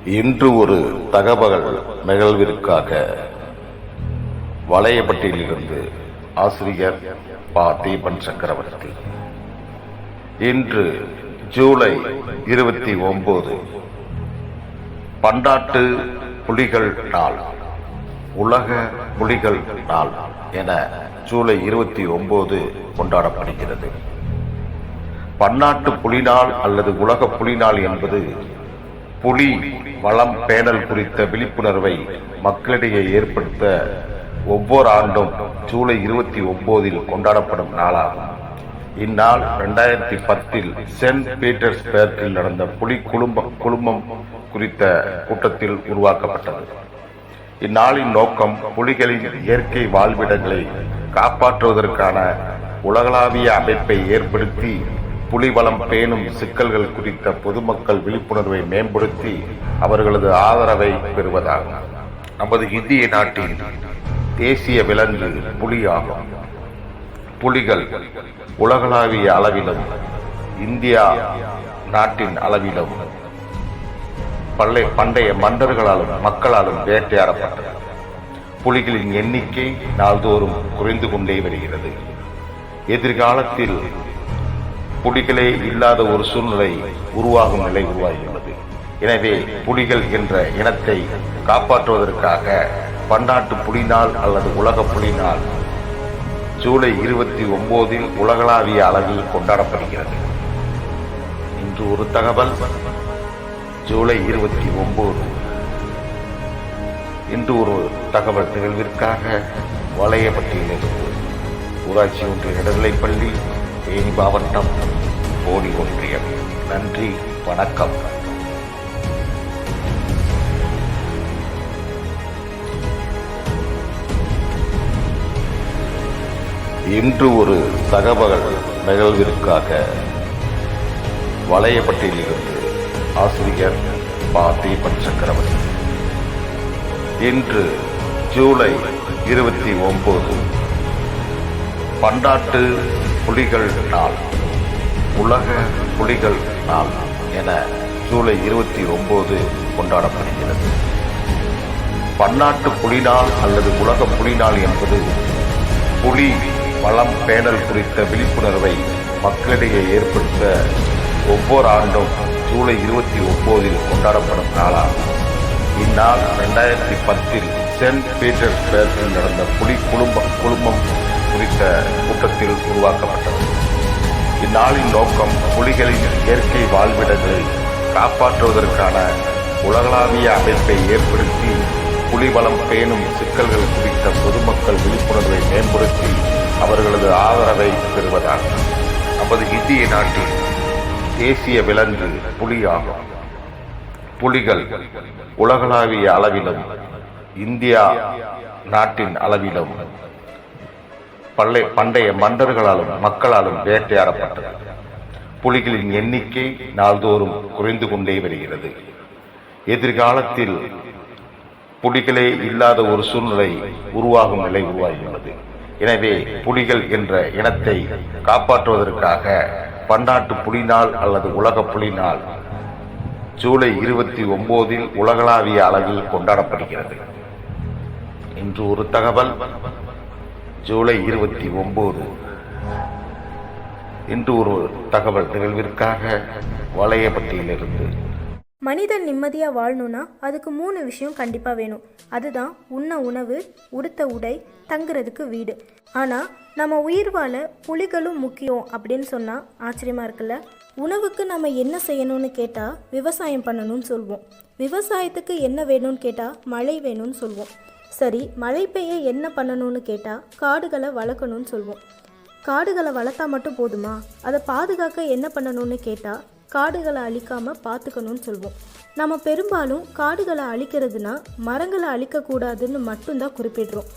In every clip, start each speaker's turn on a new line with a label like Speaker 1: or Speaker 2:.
Speaker 1: இன்று ஒரு தகவல் நிகழ்விற்காக வளையப்பட்டியிலிருந்து ஆசிரியர் பா. தீபன் சக்கரவர்த்தி. இன்று ஜூலை 29 பன்னாட்டு புலிகள் நாள், உலக புலிகள் நாள் என ஜூலை 29 கொண்டாடப்படுகிறது. பன்னாட்டு புலிநாள் அல்லது உலக புலிநாள் என்பது புலி வளம் பேணல் குறித்த விழிப்புணர்வை மக்களிடையே ஏற்படுத்த ஒவ்வொரு ஆண்டும் ஜூலை 29 கொண்டாடப்படும் நாளாகும். இந்நாள் 2010 சென்ட் பீட்டர்ஸ்பர்கில் நடந்த புலி குழுமம் குறித்த கூட்டத்தில் உருவாக்கப்பட்டது. இந்நாளின் நோக்கம் புலிகளின் இயற்கை வாழ்விடங்களை காப்பாற்றுவதற்கான உலகளாவிய அமைப்பை ஏற்படுத்தி புலிவளம் பேணும் சிக்கல்கள் குறித்த பொதுமக்கள் விழிப்புணர்வை மேம்படுத்தி அவர்களது ஆதரவை பெறுவதாகும். நமது இந்திய நாட்டின் தேசிய விலங்கு புலி ஆகும். புலிகள் உலகளாவிய அளவிலும் இந்தியா நாட்டின் அளவிலும் பண்டைய மன்னர்களாலும் மக்களாலும் வேட்டையாடப்பட்டது. புலிகளின் எண்ணிக்கை நாள்தோறும் குறைந்து கொண்டே வருகிறது. எதிர்காலத்தில் புலிகளே இல்லாத ஒரு சூழ்நிலை உருவாகும் நிலை உருவாகியுள்ளது. எனவே புலிகள் என்ற இனத்தை காப்பாற்றுவதற்காக பன்னாட்டு புலிநாள் அல்லது உலக புலிநாள் ஜூலை 29 உலகளாவிய அளவில் கொண்டாடப்படுகிறது. இன்று ஒரு தகவல் ஜூலை 29 இன்று ஒரு தகவல் நிகழ்விற்காக வளையப்பட்டியிலிருந்து ஊராட்சி ஒன்றிய நடுநிலைப்பள்ளி, தேனி மாவட்டம், போடி ஒன்றியம். நன்றி, வணக்கம். இன்று ஒரு தகவல் நிகழ்விற்காக வளையப்பட்டியிலிருந்து ஆசிரியர் பா. தீபன் சக்கரவர்த்தி. இன்று ஜூலை 29 பன்னாட்டு புலிகள் நாள், உலக புலிகள் நாள் என ஜூலை 29 கொண்டாடப்படுகிறது. பன்னாட்டு புலிநாள் அல்லது உலக புலிநாள் என்பது புலி வளம் பேணல் குறித்த விழிப்புணர்வை மக்களிடையே ஏற்படுத்த ஒவ்வொரு ஆண்டும் ஜூலை 29 கொண்டாடப்படும் நாளாகும். இந்நாள் 2010 சென்ட் பீட்டர்ஸ்பர்கில் நடந்த புலி குழுமம் குறித்த கூட்டத்தில் உருவாக்கப்பட்டது. இந்நாளின் நோக்கம் புலிகளின் இயற்கை வாழ்விடங்களை காப்பாற்றுவதற்கான உலகளாவிய அமைப்பை ஏற்படுத்தி புலிவளம் பேணும் சிக்கல்கள் குறித்த பொதுமக்கள் விழிப்புணர்வை மேம்படுத்தி அவர்களது ஆதரவை பெறுவதாகும். நமது இந்திய நாட்டின் தேசிய விலங்கு புலி ஆகும். புலிகள் உலகளாவிய அளவிலும் இந்தியா நாட்டின் அளவிலும் பண்டைய மன்னர்களாலும் மக்களாலும் வேட்டையாடப்பட்டது. புலிகளின் எண்ணிக்கை நாள்தோறும் குறைந்து கொண்டே வருகிறது. எதிர்காலத்தில் புலிகளே இல்லாத ஒரு சூழ்நிலை உருவாகும் நிலை உருவாகியுள்ளது. எனவே புலிகள் என்ற இனத்தை காப்பாற்றுவதற்காக பன்னாட்டு புலிநாள் அல்லது உலக புலிநாள் ஜூலை 29 உலகளாவிய அளவில் கொண்டாடப்படுகிறது. இன்று ஒரு தகவல் ஜூலை 29 இன்று ஒரு தகவல் நிகழ்விற்காக வளையப்பட்டியிலிருந்து.
Speaker 2: மனிதன் நிம்மதியாக வாழணும்னா அதுக்கு 3 விஷயம் கண்டிப்பாக வேணும். அதுதான் உண்ண உணவு, உடுத்த உடை, தங்குறதுக்கு வீடு. ஆனால் நம்ம உயிர் வாழ புலிகளும் முக்கியம் அப்படின்னு சொன்னால் ஆச்சரியமாக இருக்குல்ல. உணவுக்கு நம்ம என்ன செய்யணும்னு கேட்டால் விவசாயம் பண்ணணும்னு சொல்வோம். விவசாயத்துக்கு என்ன வேணும்னு கேட்டால் மழை வேணும்னு சொல்வோம். சரி, மழை பெய்ய என்ன பண்ணணும்னு கேட்டால் காடுகளை வளர்க்கணும்னு சொல்வோம். காடுகளை வளர்த்தா மட்டும் போதுமா? அதை பாதுகாக்க என்ன பண்ணணும்னு கேட்டால் காடுகளை அழிக்காமல் பார்த்துக்கணும்னு சொல்வோம். நம்ம பெரும்பாலும் காடுகளை அழிக்கிறதுனா மரங்களை அழிக்கக்கூடாதுன்னு மட்டும்தான் குறிப்பிடுறோம்.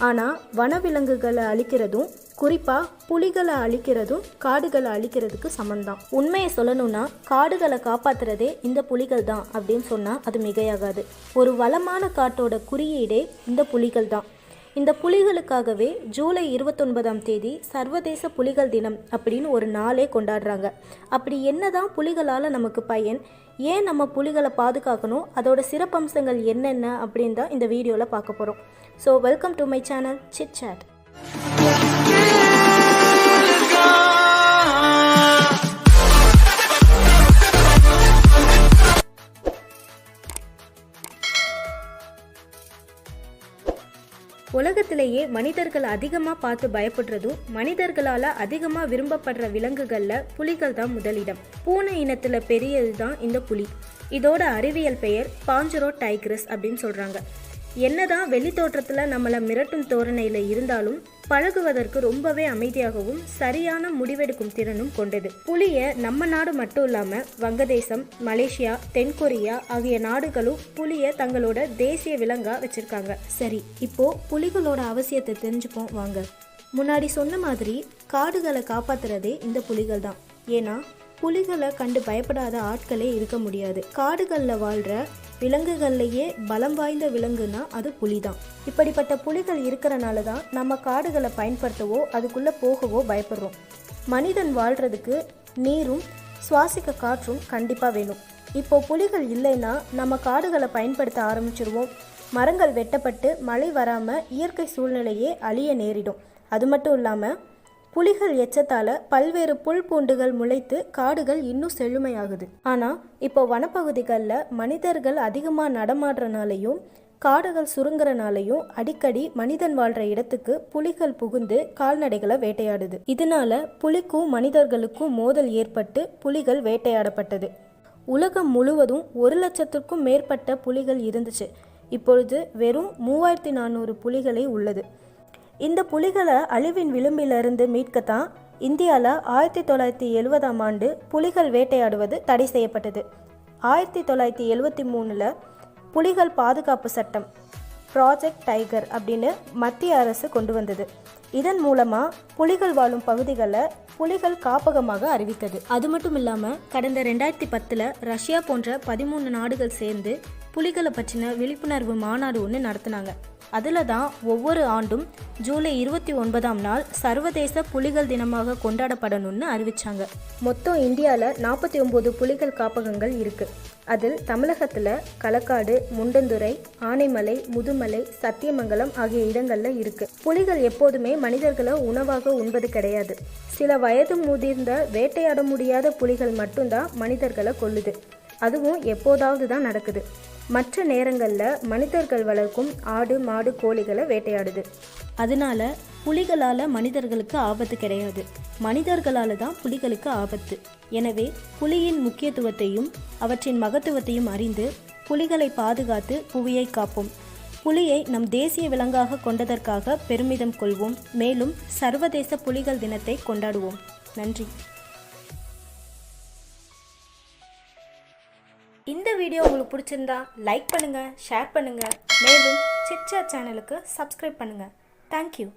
Speaker 2: ஆனால் வனவிலங்குகளை அழிக்கிறதும் குறிப்பாக புலிகளை அழிக்கிறதும் காடுகளை அழிக்கிறதுக்கு சமந்தான். உண்மையை சொல்லணும்னா காடுகளை காப்பாற்றுறதே இந்த புலிகள் தான் அப்படின்னு சொன்னால் அது மிகையாகாது. ஒரு வளமான காட்டோட குறியீடே இந்த புலிகள் தான். இந்த புலிகளுக்காகவே ஜூலை 29ஆம் தேதி சர்வதேச புலிகள் தினம் அப்படின்னு ஒரு நாளே கொண்டாடுறாங்க. அப்படி என்னதான் புலிகளால் நமக்கு பயன், ஏன் நம்ம புலிகளை பாதுகாக்கணும், அதோட சிறப்பம்சங்கள் என்னென்ன அப்படின்னு தான் இந்த வீடியோவில் பார்க்க போகிறோம். So welcome to my channel chit chat. உலகத்திலேயே மனிதர்கள் அதிகமாக பார்த்து பயப்படுறதும் மனிதர்களால் அதிகமாக விரும்பப்படுற விலங்குகளில் புலிகள் தான் முதலிடம். பூனை இனத்தில் பெரியது தான் இந்த புலி. இதோட அறிவியல் பெயர் பாஞ்சரோ டைக்ரஸ் அப்படின்னு சொல்கிறாங்க. என்னதான் வெளி தோற்றத்தில் நம்மளை மிரட்டும் தோரணையில் இருந்தாலும் பழகுவதற்கு ரொம்பவே அமைதியாகவும் சரியான முடிவெடுக்கும் திறனும் கொண்டது. புலியை நம்ம நாடு மட்டும் இல்லாமல் வங்கதேசம், மலேசியா, தென்கொரியா ஆகிய நாடுகளும் புலியை தங்களோட தேசிய விலங்காக வச்சுருக்காங்க. சரி, இப்போது புலிகளோட அவசியத்தை தெரிஞ்சுப்போம் வாங்க. முன்னாடி சொன்ன மாதிரி காடுகளை காப்பாற்றுறதே இந்த புலிகள் தான். ஏன்னா புலிகளை கண்டு பயப்படாத ஆட்களே இருக்க முடியாது. காடுகளில் வாழ்கிற விலங்குகள்லையே பலம் வாய்ந்த விலங்குனா அது புலி தான். இப்படிப்பட்ட புலிகள் இருக்கிறனால தான் நம்ம காடுகளை பயன்படுத்தவோ அதுக்குள்ளே போகவோ பயப்படுறோம். மனிதன் வாழ்கிறதுக்கு நீரும் சுவாசிக்க காற்றும் கண்டிப்பாக வேணும். இப்போ புலிகள் இல்லைன்னா நம்ம காடுகளை பயன்படுத்த ஆரம்பிச்சிருவோம். மரங்கள் வெட்டப்பட்டு மழை வராமல் இயற்கை சூழ்நிலையே அழிய நேரிடும். அது மட்டும் இல்லாமல் புலிகள் எச்சத்தால் பல்வேறு புல் பூண்டுகள் முளைத்து காடுகள் இன்னும் செழுமையாகுது. ஆனால் இப்போ வனப்பகுதிகளில் மனிதர்கள் அதிகமாக நடமாடுறனாலையும் காடுகள் சுருங்குறனாலையும் அடிக்கடி மனிதன் வாழ்கிற இடத்துக்கு புலிகள் புகுந்து கால்நடைகளை வேட்டையாடுது. இதனால புலிக்கும் மனிதர்களுக்கும் மோதல் ஏற்பட்டு புலிகள் வேட்டையாடப்பட்டது. உலகம் முழுவதும் 1,00,000க்கும் மேற்பட்ட புலிகள் இருந்துச்சு. இப்பொழுது வெறும் 3,400 புலிகளே உள்ளது. இந்த புலிகளை அழிவின் விளிம்பிலிருந்து மீட்கத்தான் இந்தியாவில் 1970ஆம் ஆண்டு புலிகள் வேட்டையாடுவது தடை செய்யப்பட்டது. 1973 புலிகள் பாதுகாப்பு சட்டம் ப்ராஜெக்ட் டைகர் அப்படின்னு மத்திய அரசு கொண்டு வந்தது. இதன் மூலமாக புலிகள் வாழும் பகுதிகளை புலிகள் காப்பகமாக அறிவித்தது. அது மட்டும் இல்லாமல் கடந்த 2010 ரஷ்யா போன்ற 13 நாடுகள் சேர்ந்து புலிகளை பற்றின விழிப்புணர்வு மாநாடு ஒன்று நடத்தினாங்க. அதில் தான் ஒவ்வொரு ஆண்டும் ஜூலை 29ஆம் நாள் சர்வதேச புலிகள் தினமாக கொண்டாடப்படணும்னு அறிவித்தாங்க. மொத்தம் இந்தியாவில் 49 புலிகள் காப்பகங்கள் இருக்குது. அதில் தமிழகத்தில் களக்காடு, முண்டந்துறை, ஆனைமலை, முதுமலை, சத்தியமங்கலம் ஆகிய இடங்களில் இருக்குது. புலிகள் எப்போதுமே மனிதர்களை உணவாக உண்பது கிடையாது. சில வயது முதிர்ந்த வேட்டையாட முடியாத புலிகள் மட்டும்தான் மனிதர்களை கொல்லுது. அதுவும் எப்போதாவது தான் நடக்குது. மற்ற நேரங்களில் மனிதர்கள் வளர்க்கும் ஆடு, மாடு, கோழிகளை வேட்டையாடுது. அதனால புலிகளால் மனிதர்களுக்கு ஆபத்து கிடையாது, மனிதர்களால் தான் புலிகளுக்கு ஆபத்து. எனவே புலியின் முக்கியத்துவத்தையும் அவற்றின் மகத்துவத்தையும் அறிந்து புலிகளை பாதுகாத்து புவியை காப்போம். புலியை நம் தேசிய விலங்காக கொண்டதற்காக பெருமிதம் கொள்வோம். மேலும் சர்வதேச புலிகள் தினத்தை கொண்டாடுவோம். நன்றி. இந்த வீடியோ உங்களுக்கு பிடிச்சிருந்தா லைக் பண்ணுங்கள், ஷேர் பண்ணுங்கள். மேலும் சிட் சாட் சேனலுக்கு சப்ஸ்கிரைப் பண்ணுங்கள். தேங்க்யூ.